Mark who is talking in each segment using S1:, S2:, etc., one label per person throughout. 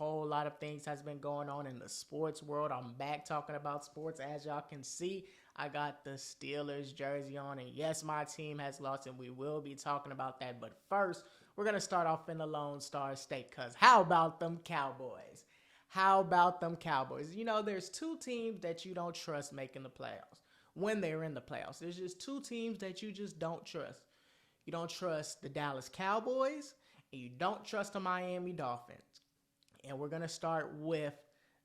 S1: whole lot of things has been going on in the sports world. I'm back talking about sports. As y'all can see, I got the Steelers jersey on, and yes, my team has lost, and we will be talking about that. But first, we're going to start off in the Lone Star State, because how about them Cowboys? How about them Cowboys? You know, there's two teams that you don't trust making the playoffs when they're in the playoffs. There's just two teams that you just don't trust. You don't trust the Dallas Cowboys, and you don't trust the Miami Dolphins. And we're going to start with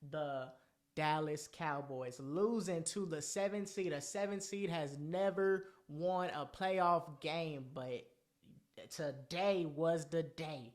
S1: the Dallas Cowboys losing to the 7th seed. A 7th seed has never won a playoff game, but today was the day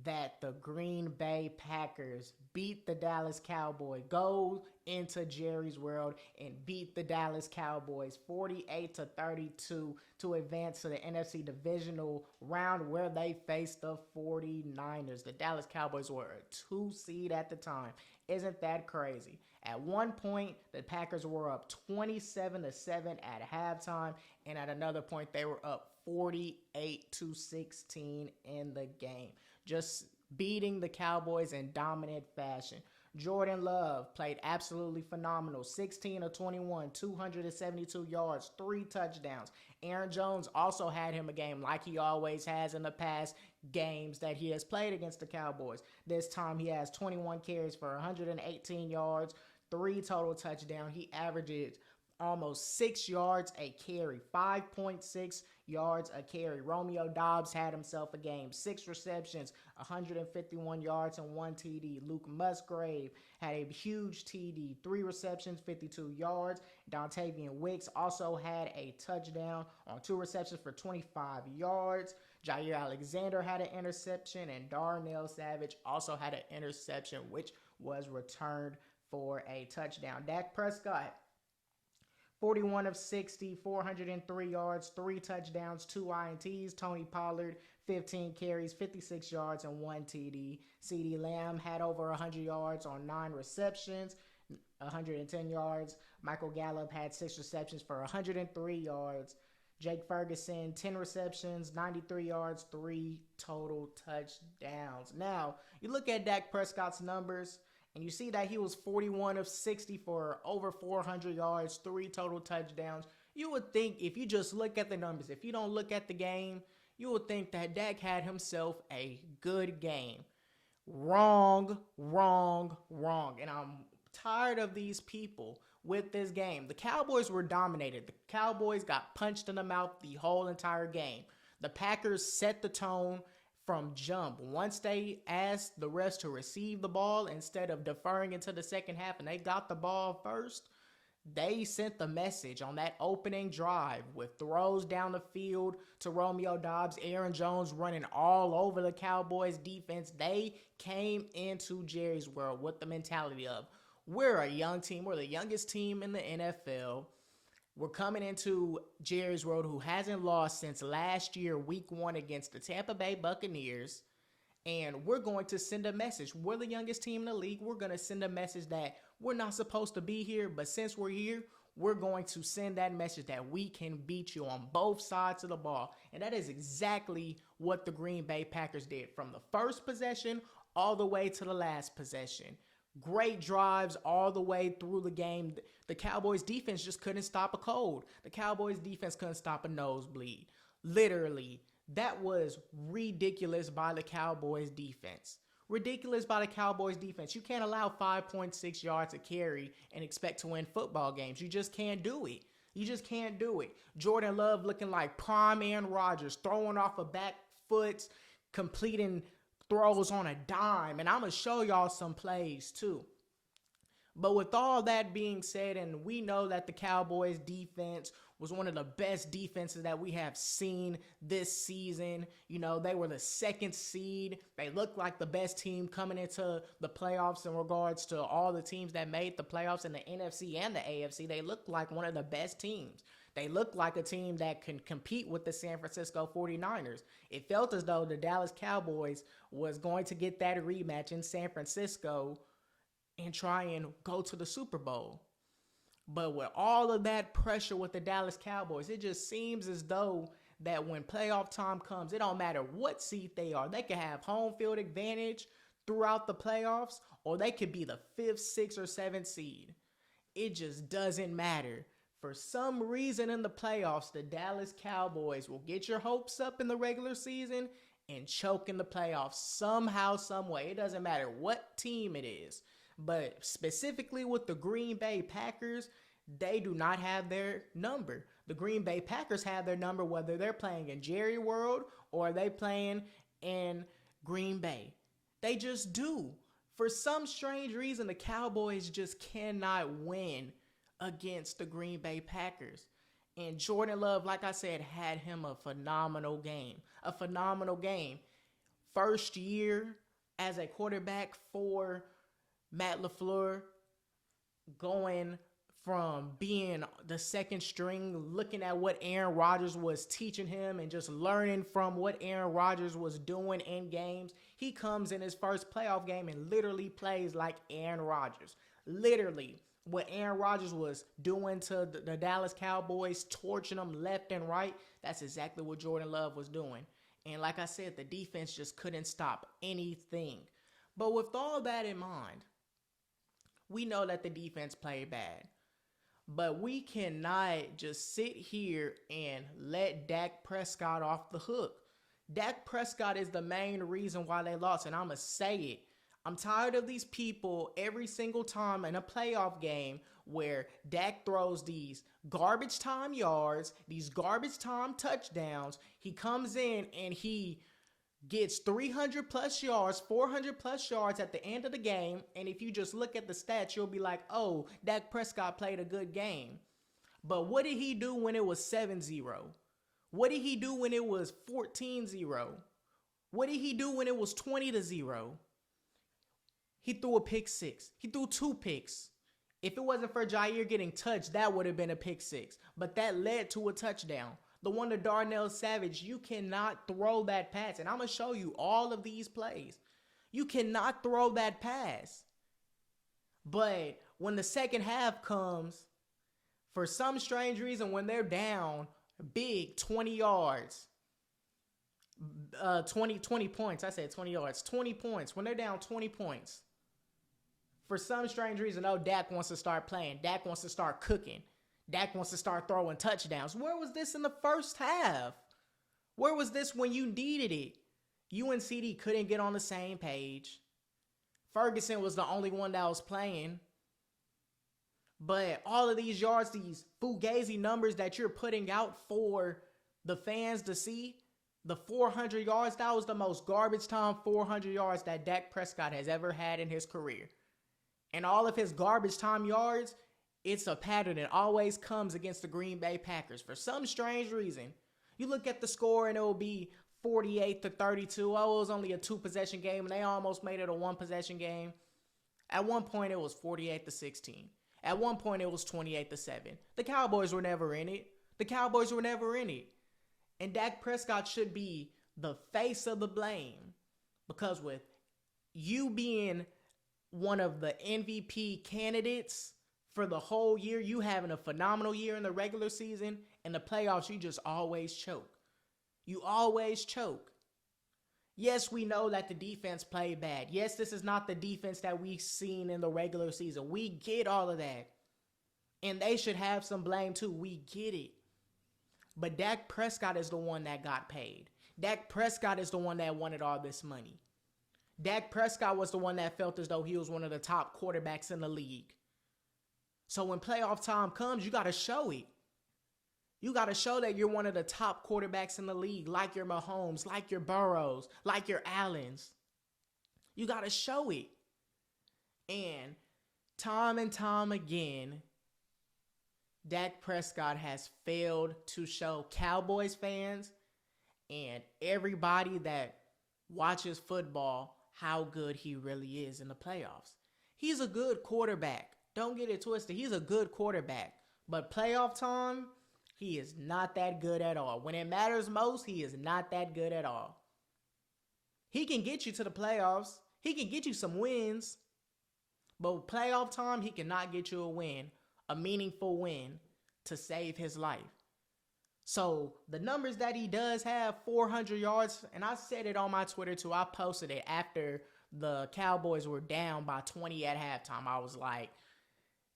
S1: that the Green Bay Packers beat the Dallas Cowboys, go into Jerry's World and beat the Dallas Cowboys 48-32 to advance to the NFC divisional round where they faced the 49ers. The Dallas Cowboys were a 2 seed at the time. Isn't that crazy? At one point, the Packers were up 27-7 at halftime, and at another point, they were up 48-16 in the game. Just beating the Cowboys in dominant fashion. Jordan Love played absolutely phenomenal. 16 of 21, 272 yards, 3 touchdowns. Aaron Jones also had him a game like he always has in the past games that he has played against the Cowboys. This time he has 21 carries for 118 yards, 3 total touchdowns. He averages almost 6 yards a carry, 5.6 yards a carry. Romeo Doubs had himself a game, 6 receptions, 151 yards and 1 TD. Luke Musgrave had a huge TD, 3 receptions, 52 yards. Dontavian Wicks also had a touchdown on 2 receptions for 25 yards. Jair Alexander had an interception, and Darnell Savage also had an interception, which was returned for a touchdown. Dak Prescott, 41 of 60, 403 yards, 3 touchdowns, 2 INTs. Tony Pollard, 15 carries, 56 yards, and 1 TD. CeeDee Lamb had over 100 yards on 9 receptions, 110 yards. Michael Gallup had 6 receptions for 103 yards. Jake Ferguson, 10 receptions, 93 yards, 3 total touchdowns. Now, you look at Dak Prescott's numbers, and you see that he was 41 of 60 for over 400 yards, 3 total touchdowns. You would think, if you just look at the numbers, if you don't look at the game, you would think that Dak had himself a good game. Wrong. And I'm tired of these people with this game. The Cowboys were dominated. The Cowboys got punched in the mouth the whole entire game. The Packers set the tone from jump. Once they asked the refs to receive the ball instead of deferring into the second half, and they got the ball first, they sent the message on that opening drive with throws down the field to Romeo Doubs, Aaron Jones running all over the Cowboys defense. They came into Jerry's World with the mentality of, we're a young team. We're the youngest team in the NFL. We're coming into Jerry's World, who hasn't lost since last year, week 1 against the Tampa Bay Buccaneers. And we're going to send a message. We're the youngest team in the league. We're going to send a message that we're not supposed to be here, but since we're here, we're going to send that message that we can beat you on both sides of the ball. And that is exactly what the Green Bay Packers did from the first possession all the way to the last possession. Great drives all the way through the game. The Cowboys defense just couldn't stop a cold. The Cowboys defense couldn't stop a nosebleed. Literally, that was ridiculous by the Cowboys defense. Ridiculous by the Cowboys defense. You can't allow 5.6 yards a carry and expect to win football games. You just can't do it. You just can't do it. Jordan Love looking like prime Aaron Rodgers, throwing off a back foot, completing throws on a dime. And I'm going to show y'all some plays too. But with all that being said, and we know that the Cowboys defense was one of the best defenses that we have seen this season. You know, they were the 2nd seed. They looked like the best team coming into the playoffs in regards to all the teams that made the playoffs in the NFC and the AFC. They looked like one of the best teams. They looked like a team that can compete with the San Francisco 49ers. It felt as though the Dallas Cowboys was going to get that rematch in San Francisco and try and go to the Super Bowl. But with all of that pressure with the Dallas Cowboys, it just seems as though that when playoff time comes, it don't matter what seed they are. They can have home field advantage throughout the playoffs, or they could be the 5th, 6th, or 7th seed. It just doesn't matter. For some reason in the playoffs, the Dallas Cowboys will get your hopes up in the regular season and choke in the playoffs somehow, some way. It doesn't matter what team it is. But specifically with the Green Bay Packers, they do not have their number. The Green Bay Packers have their number whether they're playing in Jerry World or they playing in Green Bay. They just do. For some strange reason, the Cowboys just cannot win against the Green Bay Packers. And Jordan Love, like I said, had him a phenomenal game. A phenomenal game. First year as a quarterback for Matt LaFleur, going from being the second string, looking at what Aaron Rodgers was teaching him and just learning from what Aaron Rodgers was doing in games. He comes in his first playoff game and literally plays like Aaron Rodgers. Literally, what Aaron Rodgers was doing to the Dallas Cowboys, torching them left and right, that's exactly what Jordan Love was doing. And like I said, the defense just couldn't stop anything. But with all that in mind, we know that the defense played bad. But we cannot just sit here and let Dak Prescott off the hook. Dak Prescott is the main reason why they lost, and I'm going to say it. I'm tired of these people every single time in a playoff game where Dak throws these garbage time yards, these garbage time touchdowns. He comes in and he gets 300 plus yards, 400 plus yards at the end of the game. And if you just look at the stats, you'll be like, oh, Dak Prescott played a good game. But what did he do when it was 7-0? What did he do when it was 14-0? What did he do when it was 20-0? He threw a pick six. He threw 2 picks. If it wasn't for Jair getting touched, that would have been a pick six. But that led to a touchdown. The one to Darnell Savage, you cannot throw that pass. And I'm going to show you all of these plays. You cannot throw that pass. But when the second half comes, for some strange reason, when they're down big 20 yards, 20 points. I said 20 yards. 20 points. When they're down 20 points, for some strange reason, oh, Dak wants to start playing. Dak wants to start cooking. Dak wants to start throwing touchdowns. Where was this in the first half? Where was this when you needed it? You and CD couldn't get on the same page. Ferguson was the only one that was playing. But all of these yards, these fugazi numbers that you're putting out for the fans to see, the 400 yards, that was the most garbage time 400 yards that Dak Prescott has ever had in his career. And all of his garbage time yards, it's a pattern that always comes against the Green Bay Packers. For some strange reason, you look at the score and it will be 48-32. Oh, it was only a 2-possession game, and they almost made it a 1-possession game. At one point, it was 48-16. At one point, it was 28-7. The Cowboys were never in it. The Cowboys were never in it. And Dak Prescott should be the face of the blame, because with you being one of the MVP candidates for the whole year, you having a phenomenal year in the regular season, in the playoffs, you just always choke. You always choke. Yes, we know that the defense played bad. Yes, this is not the defense that we've seen in the regular season. We get all of that. And they should have some blame too. We get it. But Dak Prescott is the one that got paid. Dak Prescott is the one that wanted all this money. Dak Prescott was the one that felt as though he was one of the top quarterbacks in the league. So when playoff time comes, you got to show it. You got to show that you're one of the top quarterbacks in the league, like your Mahomes, like your Burrows, like your Allens. You got to show it. And time again, Dak Prescott has failed to show Cowboys fans and everybody that watches football how good he really is in the playoffs. He's a good quarterback. Don't get it twisted. He's a good quarterback. But playoff time, he is not that good at all. When it matters most, he is not that good at all. He can get you to the playoffs. He can get you some wins. But with playoff time, he cannot get you a win, a meaningful win to save his life. So the numbers that he does have, 400 yards, and I said it on my Twitter too. I posted it after the Cowboys were down by 20 at halftime, I was like,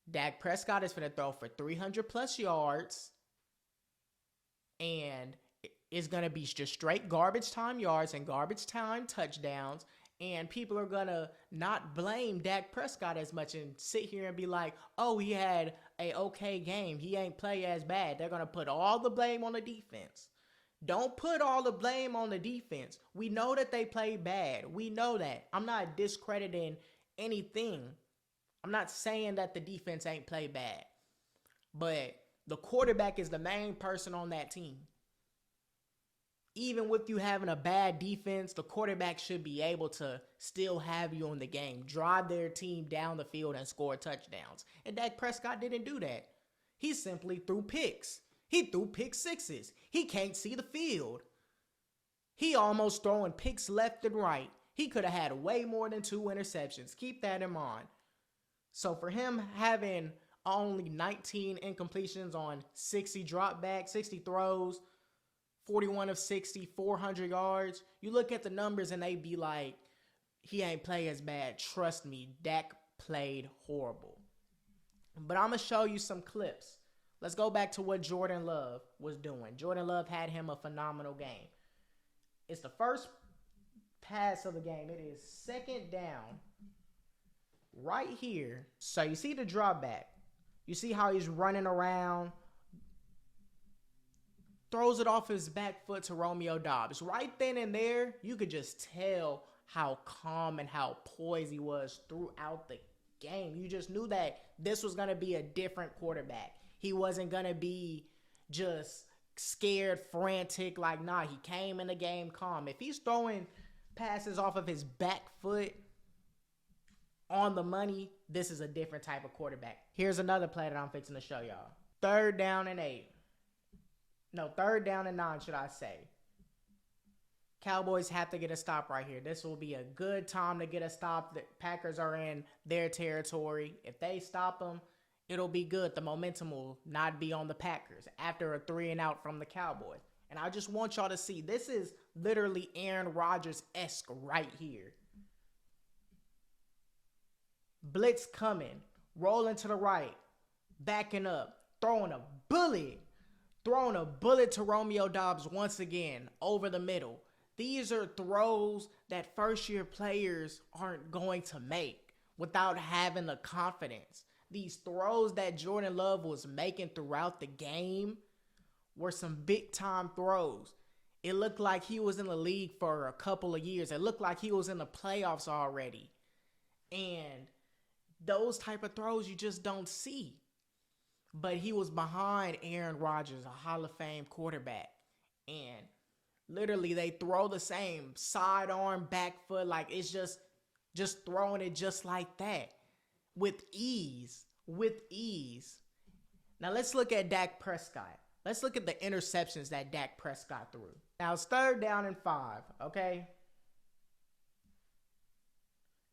S1: Dak Prescott is going to throw for 300 plus yards, and it's going to be just straight garbage time yards and garbage time touchdowns. And people are going to not blame Dak Prescott as much and sit here and be like, oh, he had a okay game. He ain't play as bad. They're going to put all the blame on the defense. Don't put all the blame on the defense. We know that they played bad. We know that. I'm not discrediting anything. I'm not saying that the defense ain't played bad. But the quarterback is the main person on that team. Even with you having a bad defense, the quarterback should be able to still have you in the game, drive their team down the field and score touchdowns. And Dak Prescott didn't do that. He simply threw picks. He threw pick sixes. He can't see the field. He almost throwing picks left and right. He could have had way more than 2 interceptions. Keep that in mind. So for him having only 19 incompletions on 60 dropbacks, 60 throws, 41 of 60, 400 yards. You look at the numbers and they be like, he ain't play as bad. Trust me, Dak played horrible. But I'm going to show you some clips. Let's go back to what Jordan Love was doing. Jordan Love had him a phenomenal game. It's the first pass of the game. It is second down right here. So you see the drop back. You see how he's running around. Throws it off his back foot to Romeo Doubs. Right then and there, you could just tell how calm and how poised he was throughout the game. You just knew that this was going to be a different quarterback. He wasn't going to be just scared, frantic. Like, nah, he came in the game calm. If he's throwing passes off of his back foot on the money, this is a different type of quarterback. Here's another play that I'm fixing to show y'all. 3rd down and 8. No, 3rd down and 9, should I say. Cowboys have to get a stop right here. This will be a good time to get a stop. The Packers are in their territory. If they stop them, it'll be good. The momentum will not be on the Packers after a 3-and-out from the Cowboys. And I just want y'all to see, this is literally Aaron Rodgers-esque right here. Blitz coming, rolling to the right, backing up, throwing a bullet to Romeo Doubs once again over the middle. These are throws that first-year players aren't going to make without having the confidence. These throws that Jordan Love was making throughout the game were some big-time throws. It looked like he was in the league for a couple of years. It looked like he was in the playoffs already. And those type of throws you just don't see. But he was behind Aaron Rodgers, a Hall of Fame quarterback. And literally they throw the same sidearm, back foot. Like it's just throwing it just like that. With ease. Now let's look at Dak Prescott. Let's look at the interceptions that Dak Prescott threw. Now it's 3rd down and 5, okay?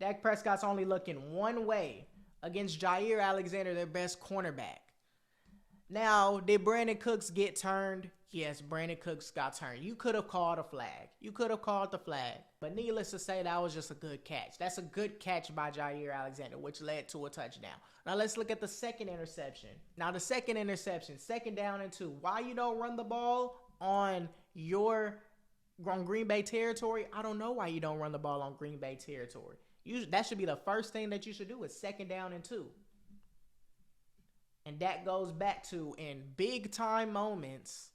S1: Dak Prescott's only looking one way against Jair Alexander, their best cornerback. Now, did Brandon Cooks get turned? Yes, Brandon Cooks got turned. You could have called a flag. But needless to say, that was just a good catch. That's a good catch by Jair Alexander, which led to a touchdown. Now, let's look at the second interception. Now, the second interception, 2nd down and 2. Why you don't run the ball on Green Bay territory? I don't know why you don't run the ball on Green Bay territory. That should be the first thing that you should do is 2nd down and 2. And that goes back to in big time moments,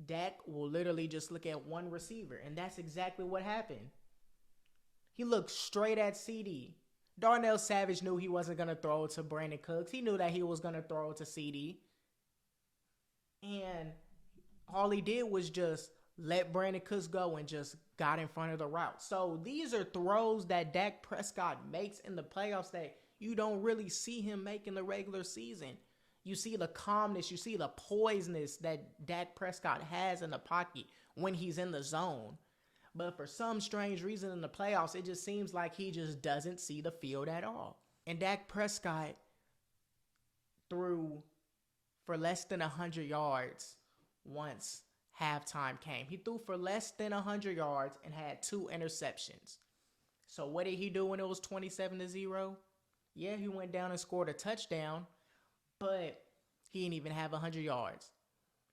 S1: Dak will literally just look at one receiver. And that's exactly what happened. He looked straight at CD. Darnell Savage knew he wasn't going to throw it to Brandon Cooks. He knew that he was going to throw it to CD. And all he did was just let Brandon Cooks go and just got in front of the route. So these are throws that Dak Prescott makes in the playoffs that you don't really see him make in the regular season. You see the calmness, you see the poiseness that Dak Prescott has in the pocket when he's in the zone. But for some strange reason in the playoffs, it just seems like he just doesn't see the field at all. And Dak Prescott threw for less than 100 yards once halftime came. He threw for less than 100 yards and had 2 interceptions. So what did he do when it was 27-0? Yeah, he went down and scored a touchdown, but he didn't even have 100 yards.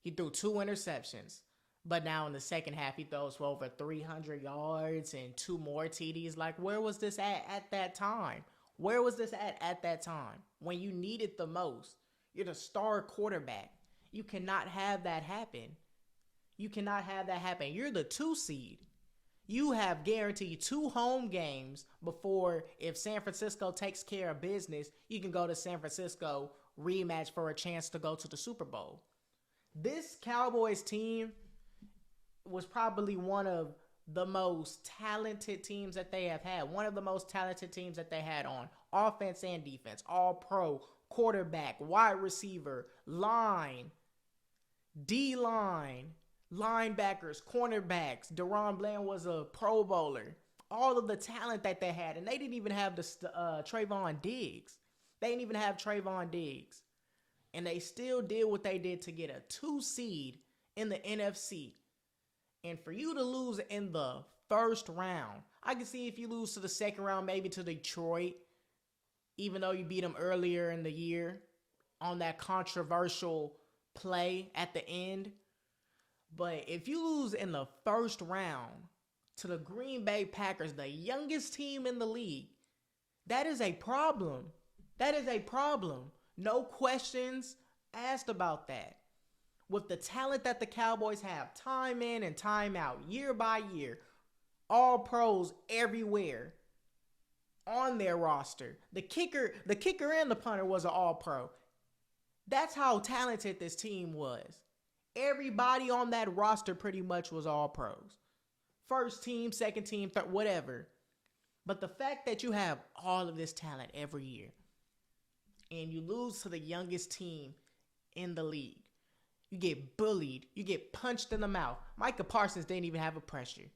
S1: He threw 2 interceptions. But now in the second half, he throws for over 300 yards and 2 more TDs. Like, where was this at that time? Where was this at that time? When you need it the most. You're the star quarterback. You cannot have that happen. You cannot have that happen. You're the 2 seed. You have guaranteed 2 home games before, if San Francisco takes care of business, you can go to San Francisco, rematch for a chance to go to the Super Bowl. This Cowboys team was probably one of the most talented teams that they have had. One of the most talented teams that they had on offense and defense. All pro, quarterback, wide receiver, line, D-line, linebackers, cornerbacks. Deron Bland was a Pro Bowler. All of the talent that they had. And they didn't even have the Trayvon Diggs. They didn't even have Trayvon Diggs. And they still did what they did to get a 2 seed in the NFC. And for you to lose in the first round, I can see if you lose to the second round, maybe to Detroit, even though you beat them earlier in the year on that controversial play at the end. But if you lose in the first round to the Green Bay Packers, the youngest team in the league, that is a problem. That is a problem. No questions asked about that. With the talent that the Cowboys have, time in and time out, year by year, all pros everywhere on their roster. The kicker and the punter was an all pro. That's how talented this team was. Everybody on that roster pretty much was all pros. First team, second team, third, whatever. But the fact that you have all of this talent every year and you lose to the youngest team in the league, you get bullied. You get punched in the mouth. Micah Parsons didn't even have a pressure.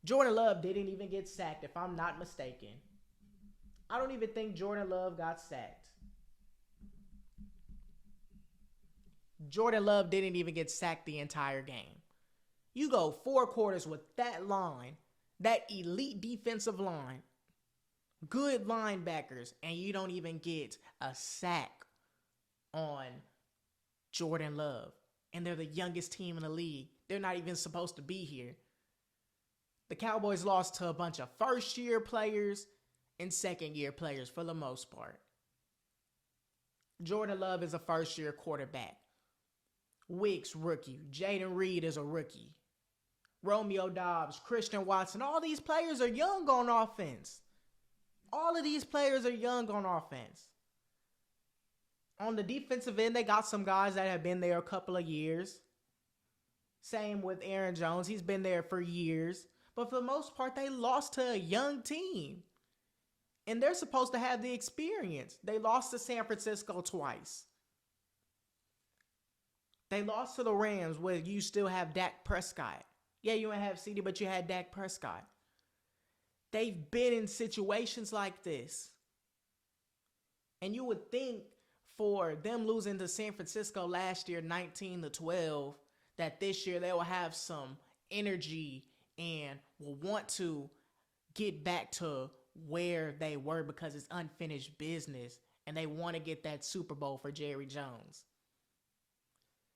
S1: Jordan Love didn't even get sacked, if I'm not mistaken. I don't even think Jordan Love got sacked. Jordan Love didn't even get sacked the entire game. You go 4 quarters with that line, that elite defensive line, good linebackers, and you don't even get a sack on Jordan Love. And they're the youngest team in the league. They're not even supposed to be here. The Cowboys lost to a bunch of first-year players and second-year players for the most part. Jordan Love is a first-year quarterback. Wicks, rookie. Jaden Reed is a rookie. Romeo Dobbs, Christian Watson, all these players are young on offense. All of these players are young on offense. On the defensive end, they got some guys that have been there a couple of years. Same with Aaron Jones. He's been there for years. But for the most part, they lost to a young team. And they're supposed to have the experience. They lost to San Francisco twice. They lost to the Rams where you still have Dak Prescott. Yeah, you don't have CD, but you had Dak Prescott. They've been in situations like this. And you would think for them losing to San Francisco last year, 19-12, that this year they will have some energy and will want to get back to where they were because it's unfinished business and they want to get that Super Bowl for Jerry Jones.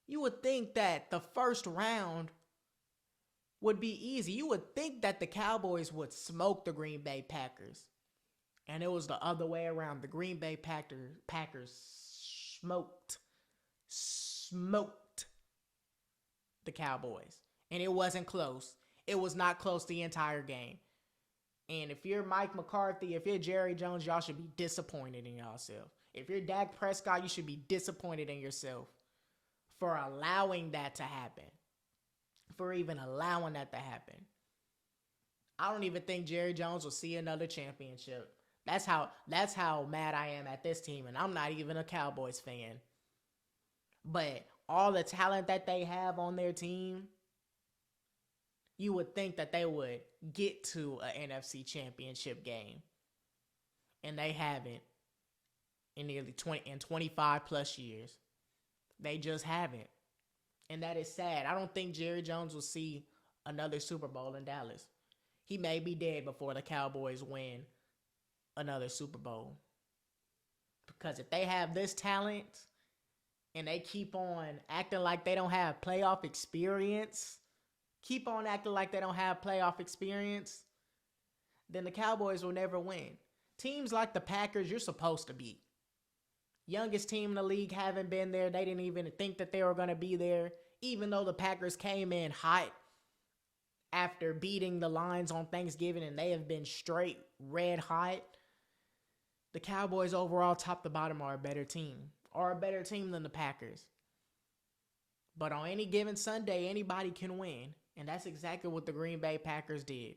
S1: You would think that the first round would be easy. You would think that the Cowboys would smoke the Green Bay Packers. And it was the other way around. The Green Bay Packers smoked the Cowboys. And it wasn't close. It was not close the entire game. And if you're Mike McCarthy, if you're Jerry Jones, y'all should be disappointed in yourself. If you're Dak Prescott, you should be disappointed in yourself for allowing that to happen. For even allowing that to happen. I don't even think Jerry Jones will see another championship. That's how mad I am at this team, and I'm not even a Cowboys fan. But all the talent that they have on their team, you would think that they would get to an NFC championship game. And they haven't in nearly 25 plus years. They just haven't. And that is sad. I don't think Jerry Jones will see another Super Bowl in Dallas. He may be dead before the Cowboys win another Super Bowl. Because if they have this talent and they keep on acting like they don't have playoff experience, then the Cowboys will never win. Teams like the Packers, you're supposed to beat. Youngest team in the league haven't been there. They didn't even think that they were going to be there, even though the Packers came in hot after beating the Lions on Thanksgiving, and they have been straight red hot. The Cowboys overall, top to bottom, are a better team than the Packers. But on any given Sunday, anybody can win, and that's exactly what the Green Bay Packers did.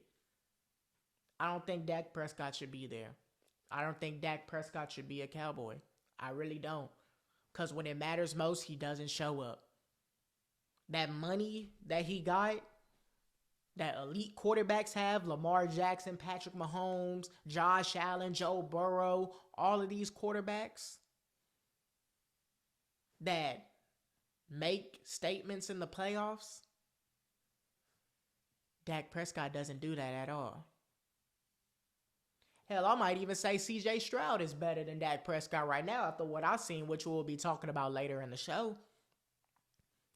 S1: I don't think Dak Prescott should be there. I don't think Dak Prescott should be a Cowboy. I really don't. Because when it matters most, he doesn't show up. That money that he got, that elite quarterbacks have, Lamar Jackson, Patrick Mahomes, Josh Allen, Joe Burrow, all of these quarterbacks that make statements in the playoffs, Dak Prescott doesn't do that at all. Hell, I might even say C.J. Stroud is better than Dak Prescott right now after what I've seen, which we'll be talking about later in the show.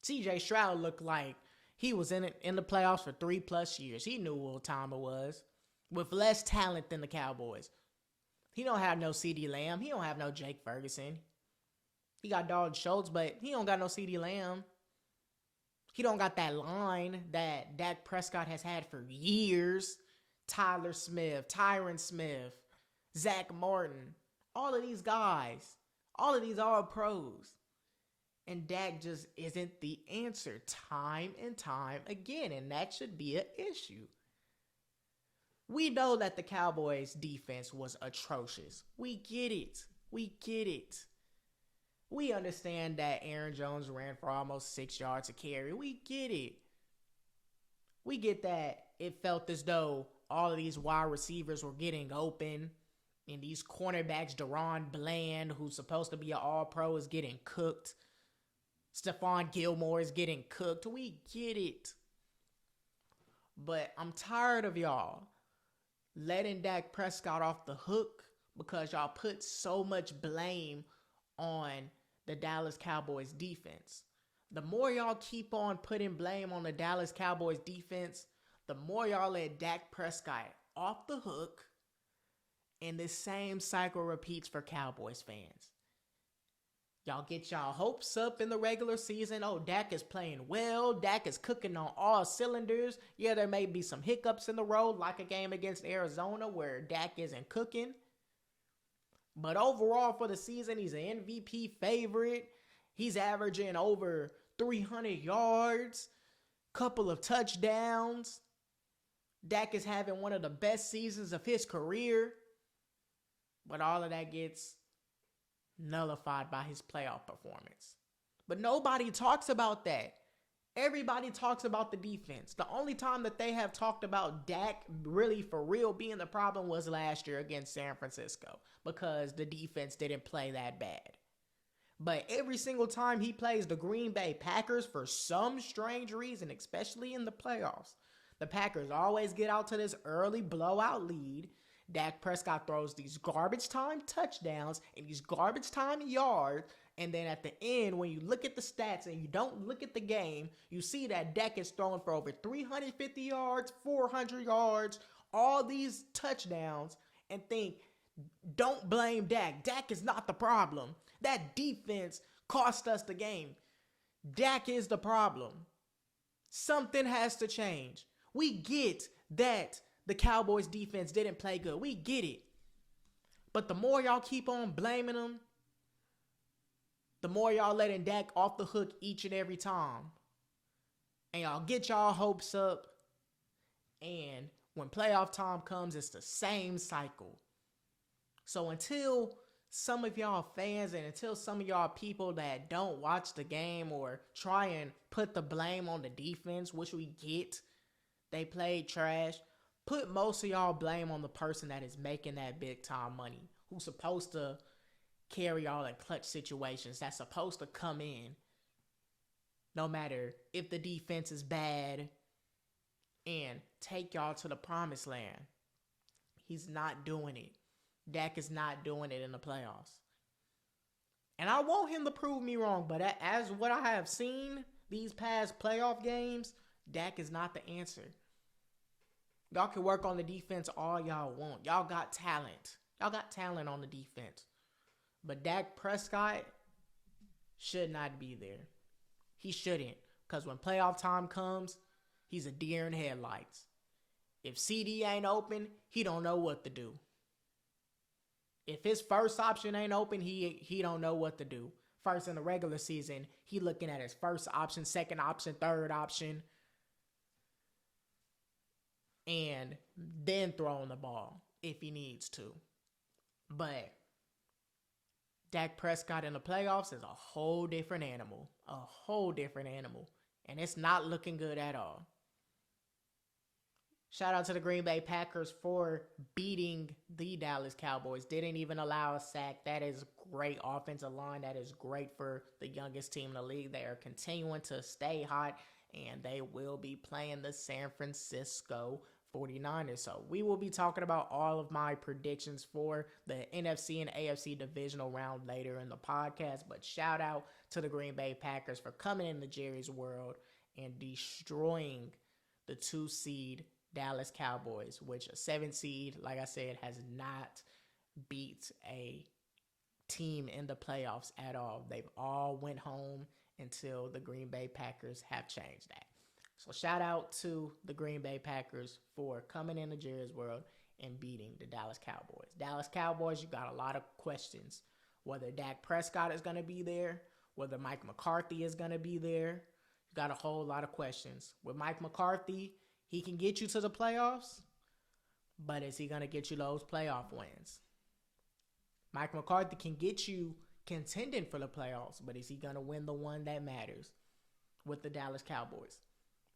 S1: C.J. Stroud looked like he was in the playoffs for 3+ years. He knew what time it was. With less talent than the Cowboys. He don't have no CeeDee Lamb. He don't have no Jake Ferguson. He got Dalton Schultz, but he don't got no CeeDee Lamb. He don't got that line that Dak Prescott has had for years. Tyler Smith, Tyron Smith, Zach Martin, all of these guys, all of these are pros. And Dak just isn't the answer time and time again, and that should be an issue. We know that the Cowboys' defense was atrocious. We get it. We understand that Aaron Jones ran for almost 6 yards a carry. We get it. We get that it felt as though all of these wide receivers were getting open, and these cornerbacks, Deron Bland, who's supposed to be an all-pro, is getting cooked. Stephon Gilmore is getting cooked. We get it. But I'm tired of y'all letting Dak Prescott off the hook because y'all put so much blame on the Dallas Cowboys defense. The more y'all keep on putting blame on the Dallas Cowboys defense, the more y'all let Dak Prescott off the hook, and this same cycle repeats for Cowboys fans. Y'all get y'all hopes up in the regular season. Oh, Dak is playing well. Dak is cooking on all cylinders. Yeah, there may be some hiccups in the road, like a game against Arizona where Dak isn't cooking. But overall for the season, he's an MVP favorite. He's averaging over 300 yards, couple of touchdowns. Dak is having one of the best seasons of his career. But all of that gets nullified by his playoff performance. But nobody talks about that. Everybody talks about the defense. The only time that they have talked about Dak really for real being the problem was last year against San Francisco because the defense didn't play that bad. But every single time he plays the Green Bay Packers, for some strange reason, especially in the playoffs, the Packers always get out to this early blowout lead. Dak Prescott throws these garbage time touchdowns and these garbage time yards. And then at the end, when you look at the stats and you don't look at the game, you see that Dak is throwing for over 350 yards, 400 yards, all these touchdowns, and think, don't blame Dak. Dak is not the problem. That defense cost us the game. Dak is the problem. Something has to change. We get that the Cowboys defense didn't play good. We get it. But the more y'all keep on blaming them, the more y'all letting Dak off the hook each and every time. And y'all get y'all hopes up. And when playoff time comes, it's the same cycle. So until some of y'all fans and until some of y'all people that don't watch the game or try and put the blame on the defense, which we get, they played trash, put most of y'all blame on the person that is making that big time money, who's supposed to carry y'all in clutch situations, that's supposed to come in no matter if the defense is bad, and take y'all to the promised land. He's not doing it. Dak is not doing it in the playoffs. And I want him to prove me wrong, but as what I have seen these past playoff games, Dak is not the answer. Y'all can work on the defense all y'all want. Y'all got talent. Y'all got talent on the defense. But Dak Prescott should not be there. He shouldn't. Because when playoff time comes, he's a deer in headlights. If CD ain't open, he don't know what to do. If his first option ain't open, he don't know what to do. First in the regular season, he looking at his first option, second option, third option, and then throwing the ball if he needs to. But Dak Prescott in the playoffs is a whole different animal. A whole different animal. And it's not looking good at all. Shout out to the Green Bay Packers for beating the Dallas Cowboys. Didn't even allow a sack. That is great offensive line. That is great for the youngest team in the league. They are continuing to stay hot, and they will be playing the San Francisco 49ers. So we will be talking about all of my predictions for the NFC and AFC divisional round later in the podcast. But shout out to the Green Bay Packers for coming into Jerry's world and destroying the 2-seed Dallas Cowboys, which a 7 seed, like I said, has not beat a team in the playoffs at all. They've all went home until the Green Bay Packers have changed that. So shout out to the Green Bay Packers for coming into Jerry's world and beating the Dallas Cowboys. Dallas Cowboys, you got a lot of questions. Whether Dak Prescott is going to be there, whether Mike McCarthy is going to be there. You got a whole lot of questions. With Mike McCarthy, he can get you to the playoffs, but is he going to get you those playoff wins? Mike McCarthy can get you contending for the playoffs, but is he going to win the one that matters with the Dallas Cowboys?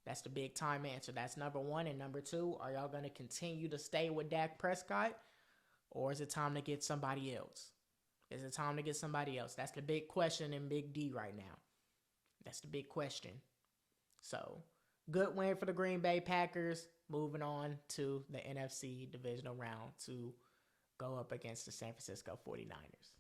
S1: That's the big time answer. That's number one. And number two, are y'all going to continue to stay with Dak Prescott, or is it time to get somebody else? Is it time to get somebody else? That's the big question in Big D right now. That's the big question. So, good win for the Green Bay Packers. Moving on to the NFC divisional round to go up against the San Francisco 49ers.